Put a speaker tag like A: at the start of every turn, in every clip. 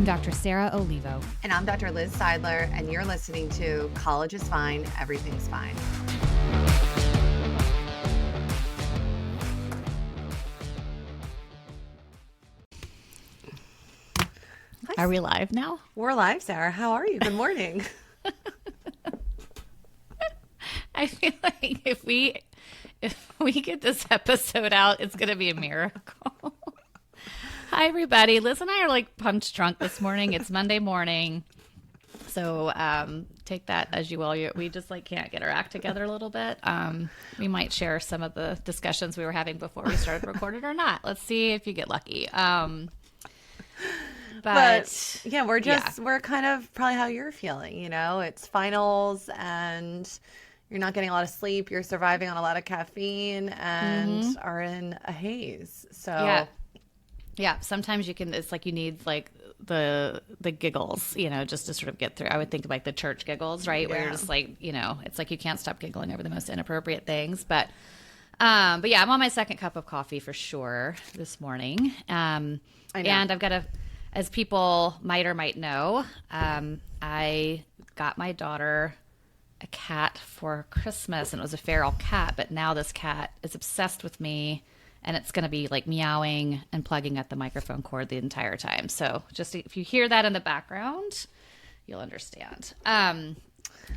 A: I'm Dr. Sarah Olivo.
B: And I'm Dr. Liz Seidler, and you're listening to College is Fine, Everything's Fine.
A: Are we live now?
B: We're live, Sarah. How are you? Good morning.
A: I feel like if we get this episode out, it's going to be a miracle. Hi, everybody. Liz and I are like punch drunk this morning. It's Monday morning. So take that as you will. We just like can't get our act together a little bit. We might share some of the discussions we were having before we started recording or not. Let's see if you get lucky. But
B: yeah, we're kind of probably how you're feeling. You know, it's finals and you're not getting a lot of sleep. You're surviving on a lot of caffeine and are in a haze. So yeah. Sometimes it's like you need like the giggles, you know, just to sort of get through. I would think of like the church giggles, right? Where you're just like, you know, it's like you can't stop giggling over the most inappropriate things. But yeah, I'm on my second cup of coffee for sure this morning. I know. And I've got as people might or might know, I got my daughter a cat for Christmas, and it was a feral cat, but now this cat is obsessed with me, and it's going to be like meowing and plugging at the microphone cord the entire time. So just if you hear that in the background, you'll understand.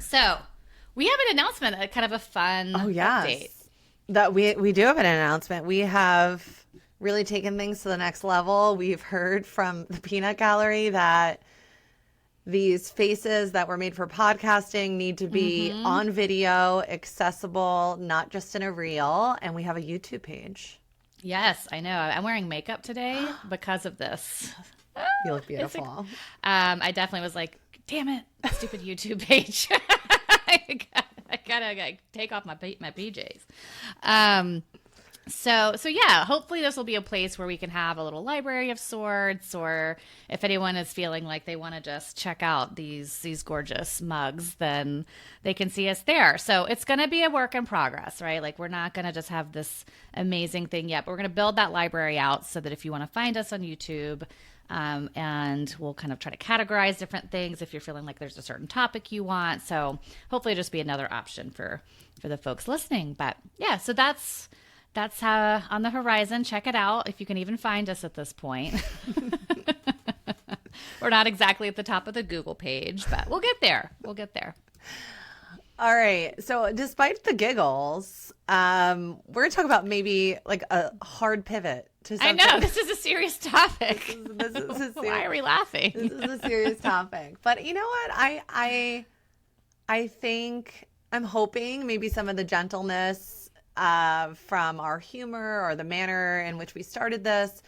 B: So we have an announcement, a kind of a fun update. That we do have an announcement. We have really taken things to the next level. We've heard from the Peanut Gallery that these faces that were made for podcasting need to be on video, accessible, not just in a reel. And we have a YouTube page.
A: Yes, I know. I'm wearing makeup today because of this.
B: You look beautiful.
A: I definitely was like, damn it, stupid YouTube page. I gotta take off my PJs. So yeah, hopefully this will be a place where we can have a little library of sorts, or if anyone is feeling like they want to just check out these gorgeous mugs, then they can see us there. So it's going to be a work in progress, right? Like we're not going to just have this amazing thing yet, but we're going to build that library out so that if you want to find us on YouTube, and we'll kind of try to categorize different things if you're feeling like there's a certain topic you want. So hopefully it'll just be another option for the folks listening. But yeah, so that's on the horizon. Check it out if you can even find us at this point. We're not exactly at the top of the Google page, but we'll get there.
B: All right. So despite the giggles, we're going to talk about maybe like a hard pivot to something.
A: I know. This is a serious topic.
B: This is a serious,
A: why are we laughing?
B: This is a serious topic. But you know what? I think I'm hoping maybe some of the gentleness from our humor or the manner in which we started this,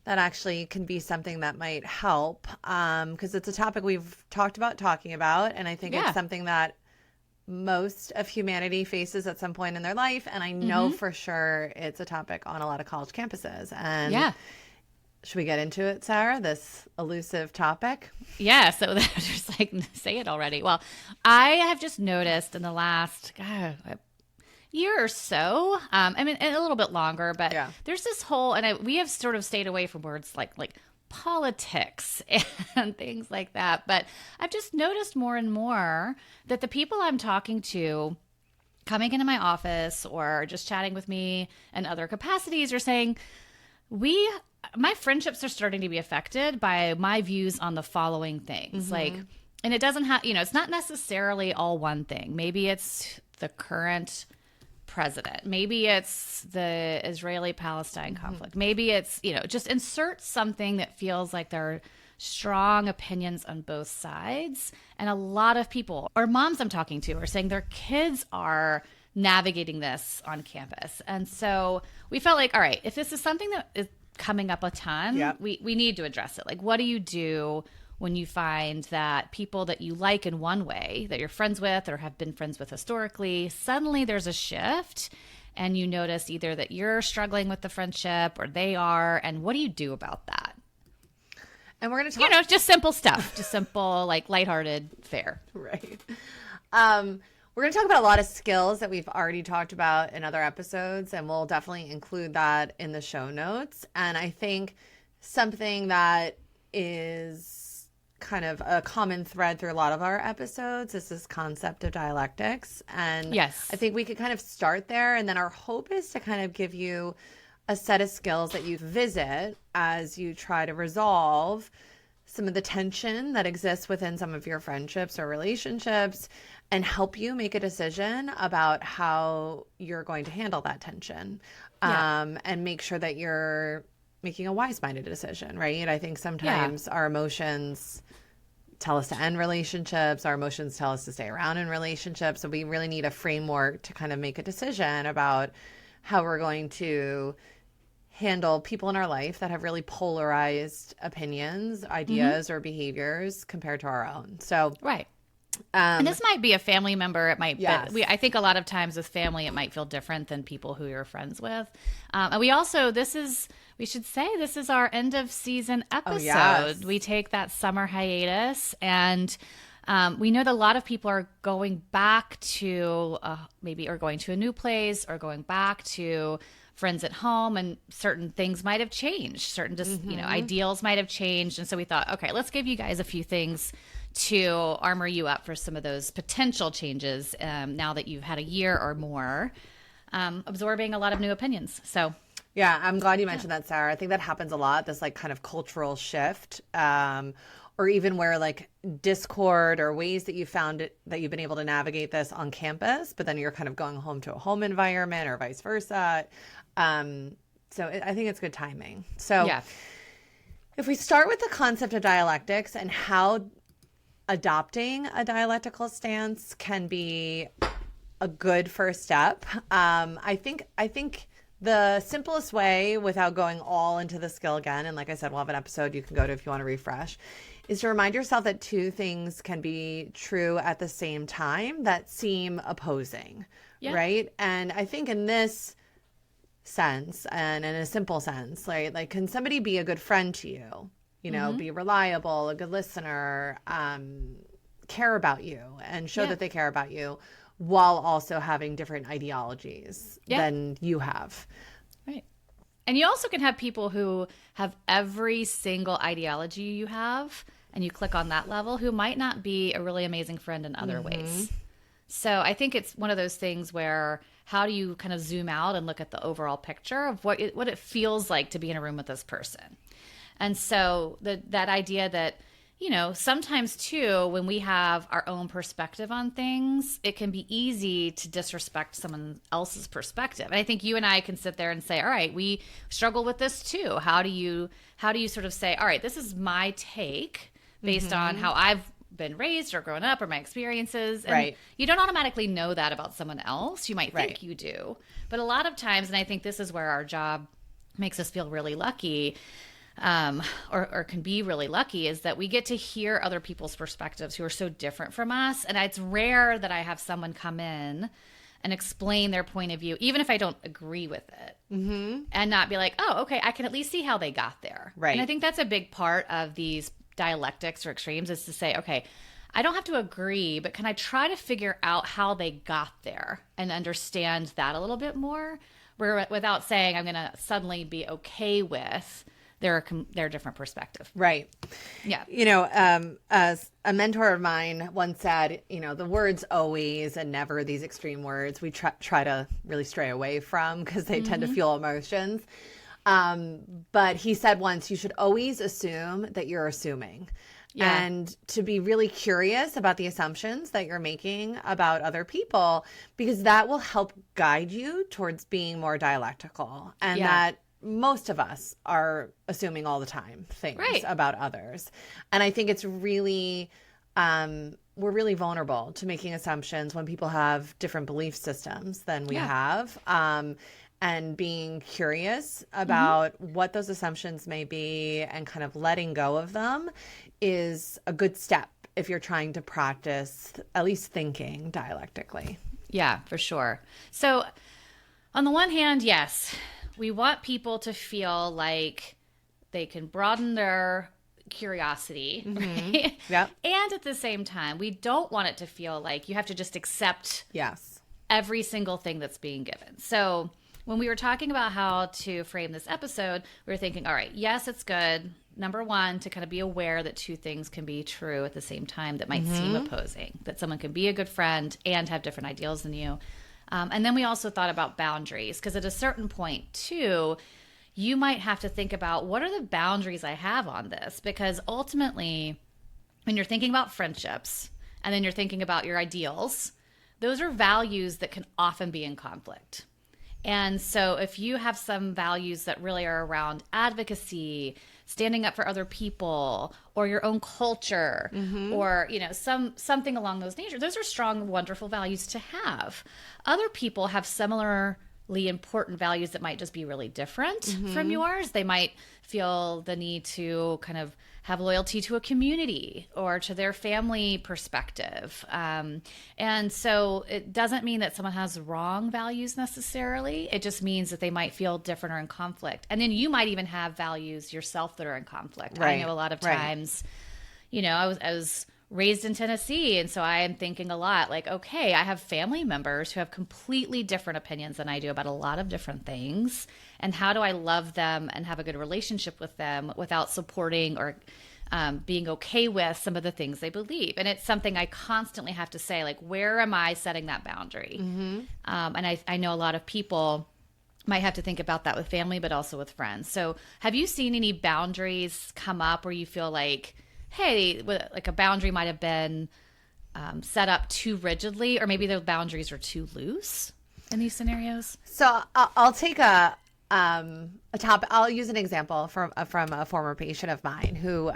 B: that actually can be something that might help, because it's a topic we've talked about talking about, and I think it's something that most of humanity faces at some point in their life, and I know for sure it's a topic on a lot of college campuses. And should we get into it, Sarah, this elusive topic?
A: Yeah, so just like say it already. Well, I have just noticed in the last year or so, I mean, a little bit longer, but there's this whole, and we have sort of stayed away from words like politics and things like that. But I've just noticed more and more that the people I'm talking to coming into my office or just chatting with me in other capacities are saying, my friendships are starting to be affected by my views on the following things. Like, and it doesn't have, it's not necessarily all one thing. Maybe it's the current president. Maybe it's the Israeli-Palestine conflict. Maybe it's, just insert something that feels like there are strong opinions on both sides. And a lot of people, or moms I'm talking to, are saying their kids are navigating this on campus. And so we felt like, all right, if this is something that is coming up a ton, we need to address it. Like, what do you do when you find that people that you like in one way, that you're friends with or have been friends with historically, suddenly there's a shift and you notice either that you're struggling with the friendship or they are, and what do you do about that?
B: And we're going to talk,
A: just simple stuff, just simple, like lighthearted fare.
B: Right. We're going to talk about a lot of skills that we've already talked about in other episodes, and we'll definitely include that in the show notes. And I think something that is kind of a common thread through a lot of our episodes is this concept of dialectics. And
A: yes,
B: I think we could kind of start there. And then our hope is to kind of give you a set of skills that you visit as you try to resolve some of the tension that exists within some of your friendships or relationships, and help you make a decision about how you're going to handle that tension. And make sure that you're making a wise-minded decision, right? I think sometimes our emotions tell us to end relationships. Our emotions tell us to stay around in relationships. So we really need a framework to kind of make a decision about how we're going to handle people in our life that have really polarized opinions, ideas, or behaviors compared to our own. So,
A: right. And this might be a family member. It might be, I think a lot of times with family, it might feel different than people who you're friends with. And we also, we should say this is our end of season episode. Oh, yes. We take that summer hiatus, and we know that a lot of people are going back to maybe or going to a new place or going back to friends at home, and certain things might have changed. Certain ideals might have changed. And so we thought, okay, let's give you guys a few things to armor you up for some of those potential changes now that you've had a year or more absorbing a lot of new opinions. So
B: yeah, I'm glad you mentioned that, Sarah. I think that happens a lot, this like kind of cultural shift, or even where like discord or ways that you found it, that you've been able to navigate this on campus, but then you're kind of going home to a home environment or vice versa. So I think it's good timing. So if we start with the concept of dialectics and how adopting a dialectical stance can be a good first step, I think the simplest way, without going all into the skill again, and like I said, we'll have an episode you can go to if you want to refresh, is to remind yourself that two things can be true at the same time that seem opposing, right? And I think in this sense, and in a simple sense, right, like, can somebody be a good friend to you? You know, be reliable, a good listener, care about you, and show that they care about you, while also having different ideologies than you have.
A: Right. And you also can have people who have every single ideology you have, and you click on that level, who might not be a really amazing friend in other ways. So I think it's one of those things where, how do you kind of zoom out and look at the overall picture of what it feels like to be in a room with this person? And so that idea that, you know, sometimes too, when we have our own perspective on things, it can be easy to disrespect someone else's perspective. And I think you and I can sit there and say, all right, we struggle with this too. How do you sort of say, all right, this is my take based on how I've been raised or grown up or my experiences. And you don't automatically know that about someone else. You might think you do. But a lot of times, and I think this is where our job makes us feel really lucky, or can be really lucky, is that we get to hear other people's perspectives who are so different from us. And it's rare that I have someone come in and explain their point of view, even if I don't agree with it, and not be like, oh, okay, I can at least see how they got there. Right. And I think that's a big part of these dialectics or extremes, is to say, okay, I don't have to agree, but can I try to figure out how they got there and understand that a little bit more, without saying I'm going to suddenly be okay with their different perspective.
B: Right. Yeah. You know, as a mentor of mine once said, you know, the words always and never, these extreme words, we try to really stray away from, because they tend to fuel emotions. But he said once, you should always assume that you're assuming. Yeah. And to be really curious about the assumptions that you're making about other people, because that will help guide you towards being more dialectical. And that most of us are assuming all the time things about others. And I think it's really, we're really vulnerable to making assumptions when people have different belief systems than we have. And being curious about what those assumptions may be and kind of letting go of them is a good step if you're trying to practice at least thinking dialectically.
A: Yeah, for sure. So on the one hand, yes, we want people to feel like they can broaden their curiosity, right? Yep. And at the same time, we don't want it to feel like you have to just accept every single thing that's being given. So when we were talking about how to frame this episode, we were thinking, all right, yes, it's good number one, to kind of be aware that two things can be true at the same time that might seem opposing, that someone can be a good friend and have different ideals than you. And then we also thought about boundaries, because at a certain point too, you might have to think about, what are the boundaries I have on this? Because ultimately, when you're thinking about friendships and then you're thinking about your ideals, those are values that can often be in conflict. And so if you have some values that really are around advocacy, standing up for other people, or your own culture, or, you know, something along those nature, those are strong, wonderful values to have. Other people have similarly important values that might just be really different from yours. They might feel the need to kind of have loyalty to a community or to their family perspective. And so it doesn't mean that someone has wrong values necessarily. It just means that they might feel different or in conflict. And then you might even have values yourself that are in conflict.
B: Right.
A: I know a lot of times, you know, I was raised in Tennessee. And so I am thinking a lot like, okay, I have family members who have completely different opinions than I do about a lot of different things. And how do I love them and have a good relationship with them without supporting or being okay with some of the things they believe? And it's something I constantly have to say, like, where am I setting that boundary? And I know a lot of people might have to think about that with family, but also with friends. So have you seen any boundaries come up where you feel like, hey, like a boundary might have been set up too rigidly, or maybe the boundaries are too loose in these scenarios?
B: So I'll take a topic. I'll use an example from a former patient of mine who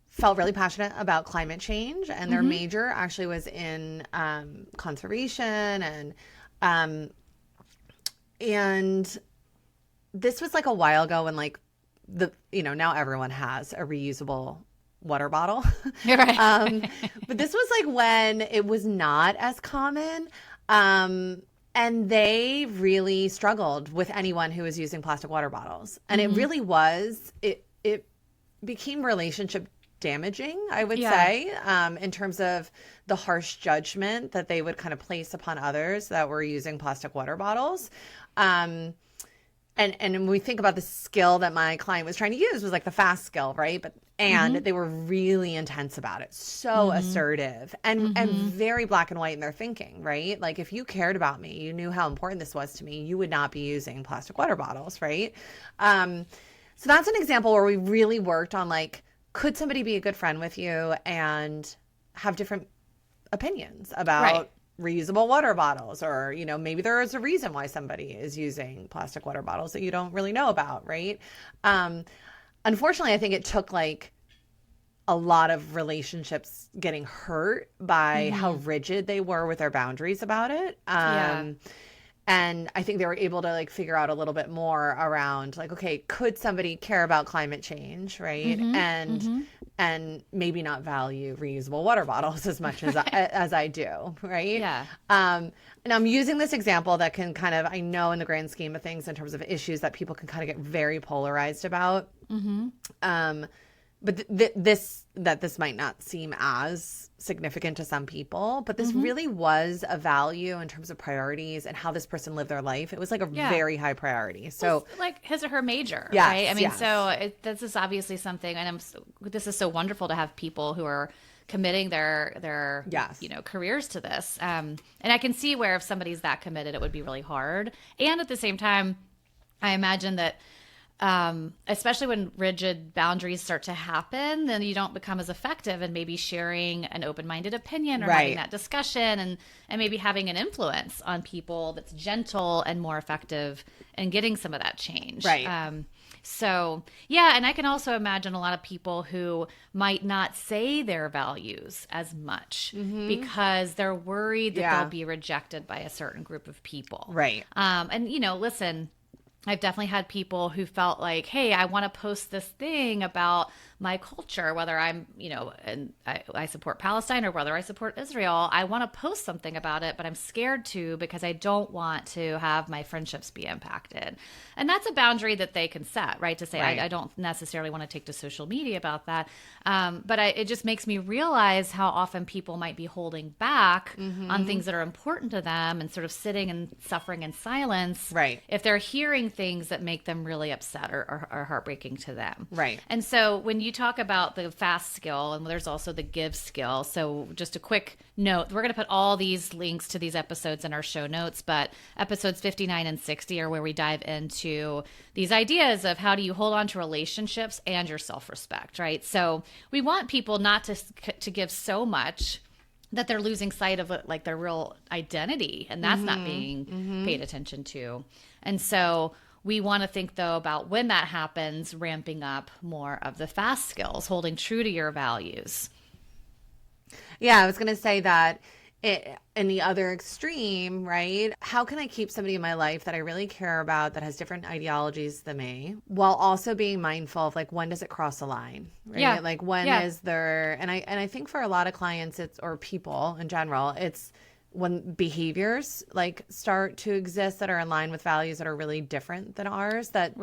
B: felt really passionate about climate change, and their major actually was in conservation, and this was like a while ago when like now everyone has a reusable water bottle.
A: Right.
B: But this was like when it was not as common. And they really struggled with anyone who was using plastic water bottles. And it really was, it became relationship damaging, I would say, in terms of the harsh judgment that they would kind of place upon others that were using plastic water bottles. And when we think about the skill that my client was trying to use was like the fast skill, right? And they were really intense about it, so assertive and very black and white in their thinking, right? Like if you cared about me, you knew how important this was to me, you would not be using plastic water bottles, right? So that's an example where we really worked on like, could somebody be a good friend with you and have different opinions about reusable water bottles, or, you know, maybe there is a reason why somebody is using plastic water bottles that you don't really know about, right? Unfortunately, I think it took like a lot of relationships getting hurt by how rigid they were with their boundaries about it. And I think they were able to like figure out a little bit more around like, okay, could somebody care about climate change, right? And maybe not value reusable water bottles as much as as I do, right?
A: Yeah.
B: And I'm using this example that can kind of, I know in the grand scheme of things in terms of issues that people can kind of get very polarized about. But this might not seem as significant to some people, but this really was a value in terms of priorities and how this person lived their life. It was like a very high priority. So
A: like his or her major,
B: yes,
A: right? I mean, so this is obviously something, and this is so wonderful to have people who are committing their careers to this. And I can see where if somebody's that committed, it would be really hard. And at the same time, I imagine that especially when rigid boundaries start to happen, then you don't become as effective in maybe sharing an open-minded opinion or having that discussion and maybe having an influence on people that's gentle and more effective in getting some of that change.
B: Right.
A: So, yeah, and I can also imagine a lot of people who might not say their values as much because they're worried that they'll be rejected by a certain group of people.
B: Right.
A: And, you know, listen, I've definitely had people who felt like, hey, I want to post this thing about my culture, whether I'm, you know, and I support Palestine or whether I support Israel. I want to post something about it, but I'm scared to because I don't want to have my friendships be impacted. And that's a boundary that they can set, right? To say, I don't necessarily want to take to social media about that. But it just makes me realize how often people might be holding back on things that are important to them and sort of sitting and suffering in silence.
B: Right.
A: If they're hearing things that make them really upset or are heartbreaking to them.
B: Right.
A: And so when you talk about the fast skill, and there's also the give skill. So just a quick note, we're going to put all these links to these episodes in our show notes, but episodes 59 and 60 are where we dive into these ideas of how do you hold on to relationships and your self-respect, right? So we want people not to give so much that they're losing sight of like their real identity, and that's not being paid attention to. And so we want to think, though, about when that happens, ramping up more of the fast skills, holding true to your values.
B: Yeah, I was going to say that in the other extreme, right? How can I keep somebody in my life that I really care about that has different ideologies than me, while also being mindful of like, when does it cross the line, right?
A: Yeah.
B: Like when is there, and I think for a lot of clients, or people in general, it's when behaviors like start to exist that are in line with values that are really different than ours, that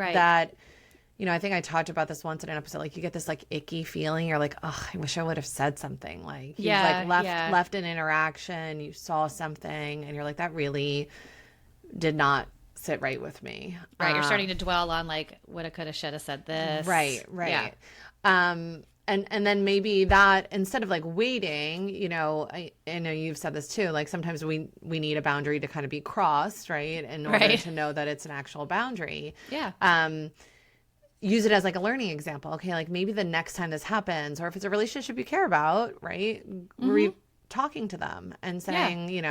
B: I think I talked about this once in an episode. Like, you get this like icky feeling. You're like, oh, I wish I would have said something. Like, left an interaction. You saw something, and you're like, that really did not sit right with me.
A: Right. You're starting to dwell on like, woulda, coulda, shoulda said this.
B: Right.
A: Yeah.
B: And then maybe that, instead of like waiting, I know you've said this too, like sometimes we need a boundary to kind of be crossed, right? In order to know that it's an actual boundary.
A: Yeah.
B: Use it as like a learning example. Okay, like maybe the next time this happens, or if it's a relationship you care about, right? Talking to them and saying,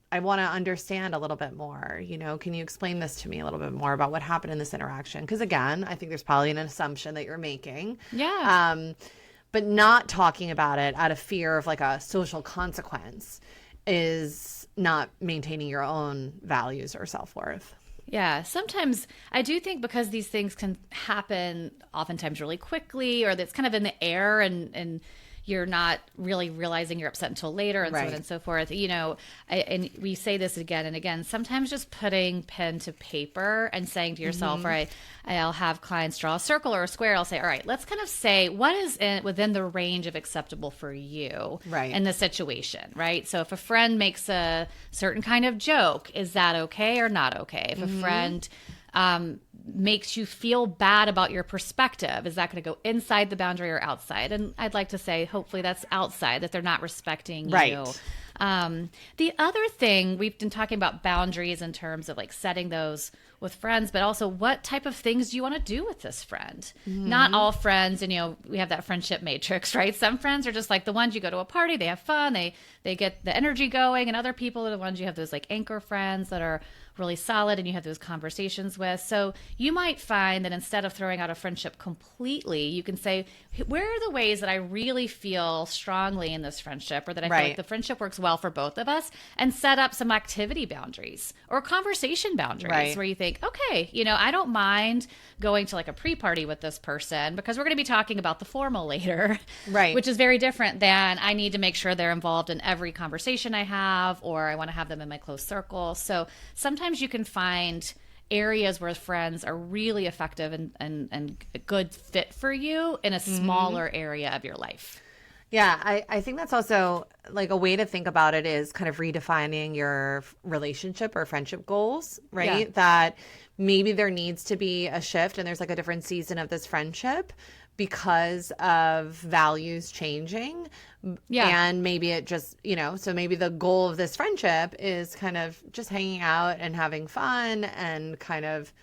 B: I want to understand a little bit more. Can you explain this to me a little bit more about what happened in this interaction? Because again, I think there's probably an assumption that you're making.
A: Yeah.
B: But not talking about it out of fear of like a social consequence is not maintaining your own values or self-worth.
A: Yeah, sometimes I do think because these things can happen oftentimes really quickly, or that's kind of in the air, and you're not really realizing you're upset until later, and so on and so forth. And we say this again and again, sometimes just putting pen to paper and saying to yourself, right, I'll have clients draw a circle or a square. I'll say, all right, let's kind of say what is within the range of acceptable for you in the situation, right? So if a friend makes a certain kind of joke, is that okay or not okay? If a friend makes you feel bad about your perspective, is that going to go inside the boundary or outside? And I'd like to say, hopefully that's outside, that they're not respecting you. The other thing, we've been talking about boundaries in terms of like setting those with friends, but also what type of things do you want to do with this friend? Not all friends, and we have that friendship matrix, right? Some friends are just like the ones you go to a party, they have fun, they get the energy going, and other people are the ones you have those like anchor friends that are really solid and you have those conversations with. So you might find that instead of throwing out a friendship completely, you can say, where are the ways that I really feel strongly in this friendship, or that I feel like the friendship works well for both of us, and set up some activity boundaries or conversation boundaries where you think, okay, I don't mind going to like a pre-party with this person because we're going to be talking about the formal later, which is very different than I need to make sure they're involved in every conversation I have, or I want to have them in my close circle. So sometimes you can find areas where friends are really effective and a good fit for you in a smaller area of your life.
B: Yeah, I think that's also like a way to think about it is kind of redefining your relationship or friendship goals, right? Yeah. That maybe there needs to be a shift and there's like a different season of this friendship because of values changing. Yeah. And maybe it just, so maybe the goal of this friendship is kind of just hanging out and having fun and kind of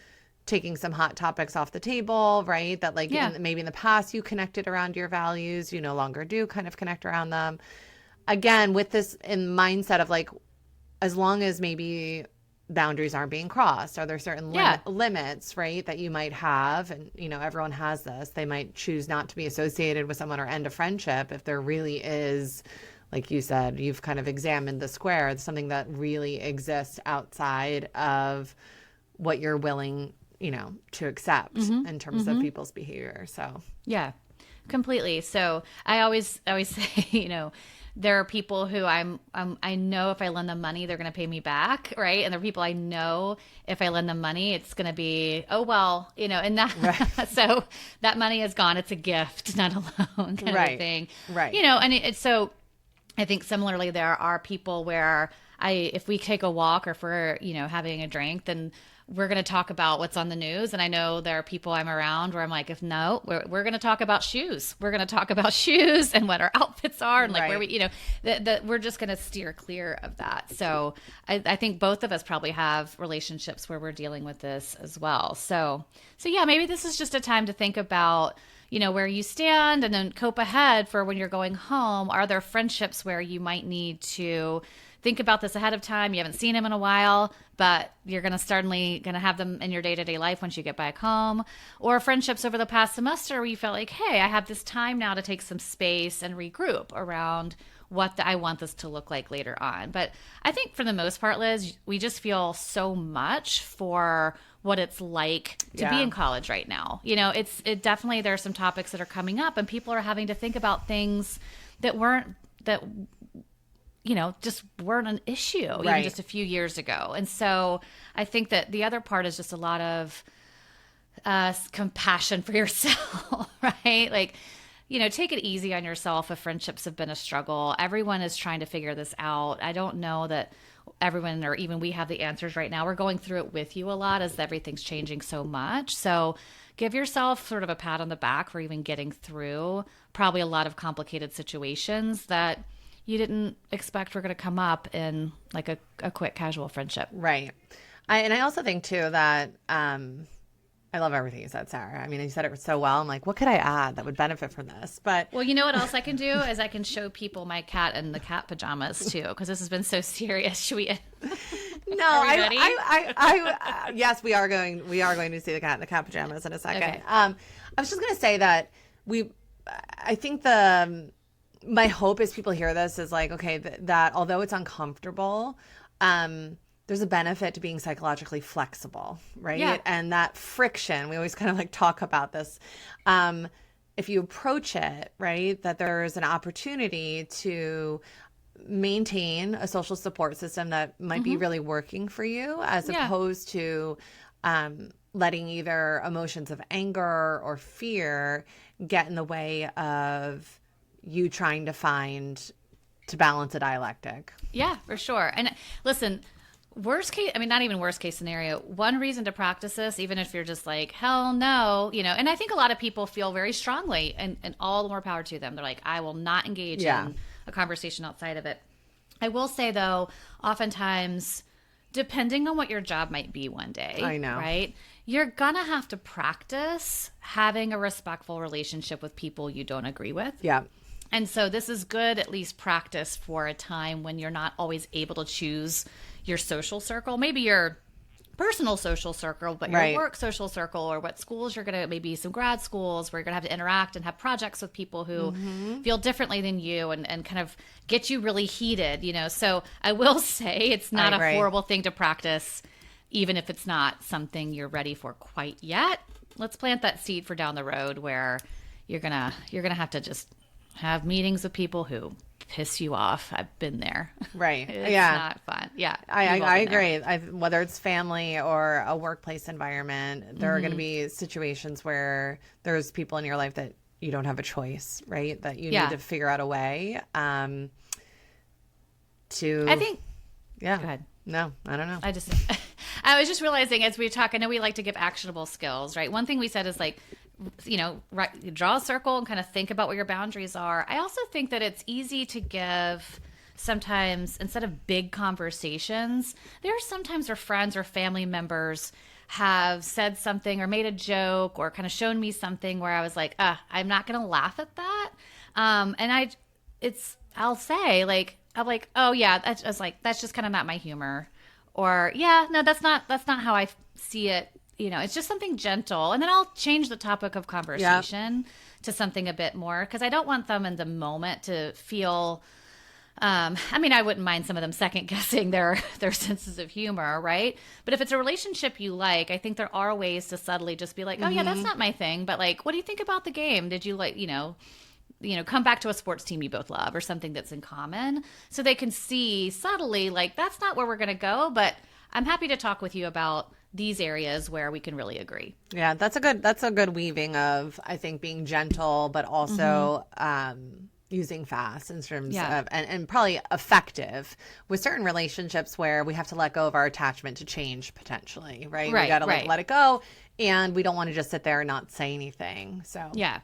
B: taking some hot topics off the table, right? That like maybe in the past you connected around your values, you no longer do kind of connect around them. Again, with this in mindset of like, as long as maybe boundaries aren't being crossed, are there certain limits, right, that you might have? And, everyone has this. They might choose not to be associated with someone or end a friendship if there really is, like you said, you've kind of examined the square. It's something that really exists outside of what you're willing to accept in terms of people's behavior. So
A: yeah, completely. So I always say, there are people who I know if I lend them money, they're going to pay me back, right? And there are people I know if I lend them money, it's going to be, oh well, and that so that money is gone. It's a gift, not a loan, kind of thing, right? And it's so. I think similarly, there are people where if we take a walk or if we're, having a drink, then we're going to talk about what's on the news. And I know there are people I'm around where I'm like, if no, we're going to talk about shoes. We're going to talk about shoes and what our outfits are and like where we, that we're just going to steer clear of that. So I think both of us probably have relationships where we're dealing with this as well. So yeah, maybe this is just a time to think about, where you stand and then cope ahead for when you're going home. Are there friendships where you might need to think about this ahead of time? You haven't seen them in a while, but you're certainly going to have them in your day-to-day life once you get back home. Or friendships over the past semester where you felt like, hey, I have this time now to take some space and regroup around what I want this to look like later on. But I think for the most part, Liz, we just feel so much for what it's like to be in college right now. It definitely, there are some topics that are coming up and people are having to think about things that just weren't an issue even just a few years ago. And so I think that the other part is just a lot of compassion for yourself, right? Like, take it easy on yourself if friendships have been a struggle. Everyone is trying to figure this out. I don't know that everyone or even we have the answers right now. We're going through it with you a lot as everything's changing so much. So give yourself sort of a pat on the back for even getting through probably a lot of complicated situations that you didn't expect were going to come up in like a quick casual friendship.
B: Right. And I also think too that I love everything you said, Sarah. I mean, you said it so well. I'm like, what could I add that would benefit from this? But
A: well, you know what else I can do is I can show people my cat in the cat pajamas too, because this has been so serious. Should we?
B: No, yes, we are going to see the cat in the cat pajamas in a second. Okay. I was just going to say that I think my hope is people hear this is like, okay, that although it's uncomfortable, there's a benefit to being psychologically flexible, right? Yeah. And that friction, we always kind of like talk about this. If you approach it, right, that there's an opportunity to maintain a social support system that might be really working for you as opposed to letting either emotions of anger or fear get in the way of you trying to balance a dialectic.
A: Yeah, for sure. And listen, not even worst case scenario, one reason to practice this, even if you're just like, hell no, and I think a lot of people feel very strongly and all the more power to them. They're like, I will not engage in a conversation outside of it. I will say though, oftentimes, depending on what your job might be one day,
B: I know,
A: right? You're going to have to practice having a respectful relationship with people you don't agree with.
B: Yeah.
A: And so this is good, at least practice for a time when you're not always able to choose your social circle, maybe your personal social circle, but your work social circle, or what schools you're going to, maybe some grad schools where you're going to have to interact and have projects with people who feel differently than you and kind of get you really heated, So I will say it's not a horrible thing to practice, even if it's not something you're ready for quite yet. Let's plant that seed for down the road where you're going to have to just have meetings with people who piss you off. I've been there.
B: Right.
A: It's not fun. Yeah.
B: I agree. Whether it's family or a workplace environment, there are going to be situations where there's people in your life that you don't have a choice, right? That you need to figure out a way to.
A: I think.
B: Yeah.
A: Go ahead.
B: No, I don't know.
A: I was just realizing as we talk, I know we like to give actionable skills, right? One thing we said is like, draw a circle and kind of think about what your boundaries are. I also think that it's easy to give sometimes, instead of big conversations, there are sometimes where friends or family members have said something or made a joke or kind of shown me something where I was like, I'm not going to laugh at that. And I'll say like, I'm like, oh yeah, that's just kind of not my humor. Or yeah, no, that's not how I see it. It's just something gentle. And then I'll change the topic of conversation to something a bit more because I don't want them in the moment to feel, I wouldn't mind some of them second guessing their senses of humor, right? But if it's a relationship you like, I think there are ways to subtly just be like, oh yeah, that's not my thing. But like, what do you think about the game? Did you like, come back to a sports team you both love or something that's in common so they can see subtly like, that's not where we're going to go, but I'm happy to talk with you about these areas where we can really agree.
B: Yeah, that's a good weaving of, I think, being gentle, but also using fast in terms of, and probably effective with certain relationships where we have to let go of our attachment to change potentially, right? We got to let it go, and we don't want to just sit there and not say anything. So
A: yeah.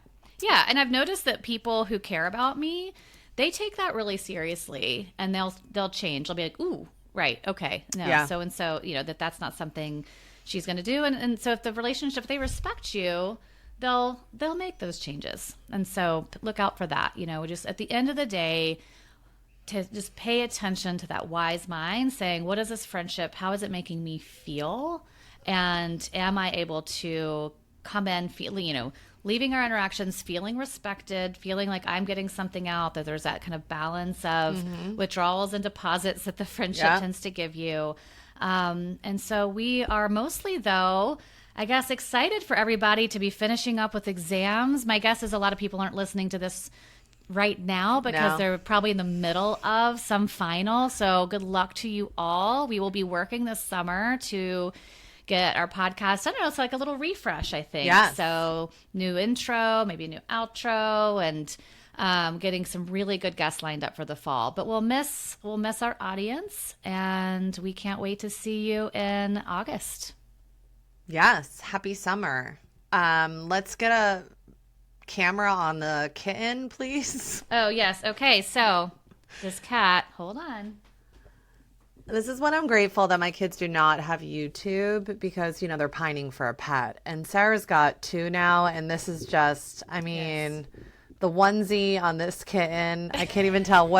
A: And I've noticed that people who care about me, they take that really seriously, and they'll change. They'll be like, ooh, right, okay, no, so and so, that's not something she's going to do, and so if the relationship, they respect you, they'll make those changes. And so look out for that. Just at the end of the day, to just pay attention to that wise mind saying, what is this friendship? How is it making me feel? And am I able to come in feeling, leaving our interactions feeling respected, feeling like I'm getting something out, that there's that kind of balance of withdrawals and deposits that the friendship tends to give you. And so we are mostly, though, I guess, excited for everybody to be finishing up with exams. My guess is a lot of people aren't listening to this right now because they're probably in the middle of some final. So good luck to you all. We will be working this summer to get our podcast, I don't know, it's like a little refresh, I think.
B: Yes.
A: So new intro, maybe a new outro, and getting some really good guests lined up for the fall. But we'll miss our audience, and we can't wait to see you in August.
B: Yes. Happy summer. Let's get a camera on the kitten, please.
A: Oh, yes. Okay. So this cat, hold on.
B: This is when I'm grateful that my kids do not have YouTube because, they're pining for a pet. And Sarah's got 2 now. And this is just, the onesie on this kitten, I can't even tell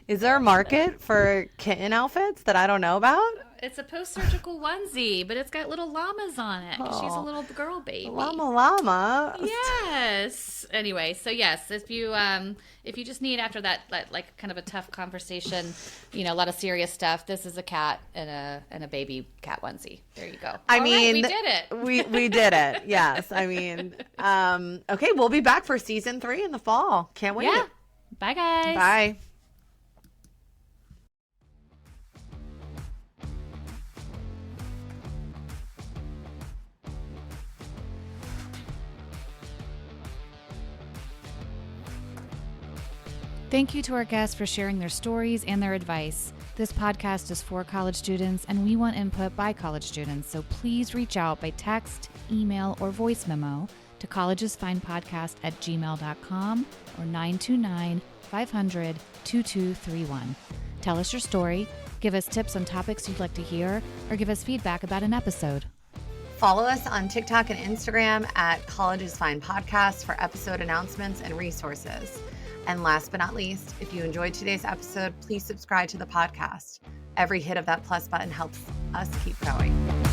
B: is there a market for kitten outfits that I don't know about?
A: It's a post-surgical onesie, but it's got little llamas on it. She's a little girl baby.
B: Llama.
A: Yes. Anyway, so yes, if you just need, after that, like kind of a tough conversation, a lot of serious stuff, this is a cat and a baby cat onesie. There you go. We did it.
B: We did it. Yes. Okay, we'll be back for season 3 in the fall. Can't wait.
A: Yeah. Bye, guys.
B: Bye.
A: Thank you to our guests for sharing their stories and their advice. This podcast is for college students, and we want input by college students, so please reach out by text, email, or voice memo to collegesfinepodcast@gmail.com or 929-500-2231. Tell us your story, give us tips on topics you'd like to hear, or give us feedback about an episode.
B: Follow us on TikTok and Instagram at Colleges Fine Podcast for episode announcements and resources. And last but not least, if you enjoyed today's episode, please subscribe to the podcast. Every hit of that plus button helps us keep going.